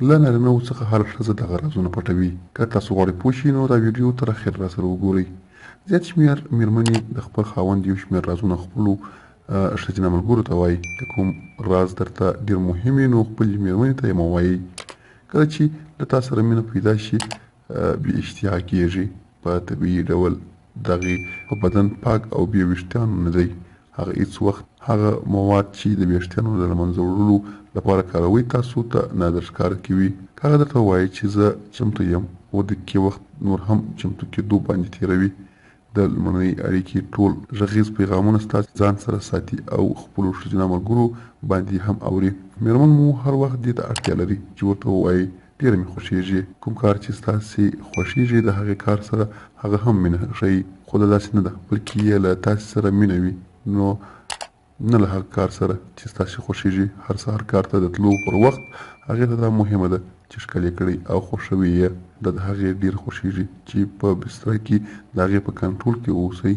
له نارینه‌وو څخه هره ښځه دغه رازونه پټوي. که تاسو غواړئ پوه شئ نو دا ویډیو تر اخره راسره وګورئ. زیات شمېر مېرمنې د خپل خاوند یو شمېر رازونه خپلو ښځینه ملګرو ته وایي. که کوم راز درته ډېر مهم وي نو خپلې مېرمنې ته یې مه وایئ. کله چې له تا سره مینه پیدا شي بې اشتها کېږي. په طبیعي ډول د هغې په بدن پاک او بې ویښتانو نه دی. هغه هیڅ وخت هغه مواد چې د ویښتانو د له منځه وړلو لپاره کاروئ تاسو ته نادر ښکاره کوي. که هغه درته ووایي چې زه چمتو یم، 7 دقیقې وخت نور هم چمتو کېدو باندې تېروي. د لومړنۍ اړیکې ټول غږیز پیغامونه ستاسې ځان سره ساتي او خپلو ښځینه ملګرو باندې هم اوري. مېرمن مو هر وخت دې ته اړتیا لري چې ورته ووایي ډېره مې خوښېږي. کوم کار چې ستاسې خوښېږي د هغې کار سره هغه هم مینه ښیي. خو دا داسې نه ده بلکې یې له تاسې سره مینه وي، نو نه له هغه کار سره چې ستاسې خوښېږي. هر سهار کار ته د تلو پر وخت هغې ته دا مهمه ده چې ښکل یې کړئ او خوښوي یې. دا د هغې ډېر خوښېږي چې په بستره کې د هغې په کنټرول کې واوسئ.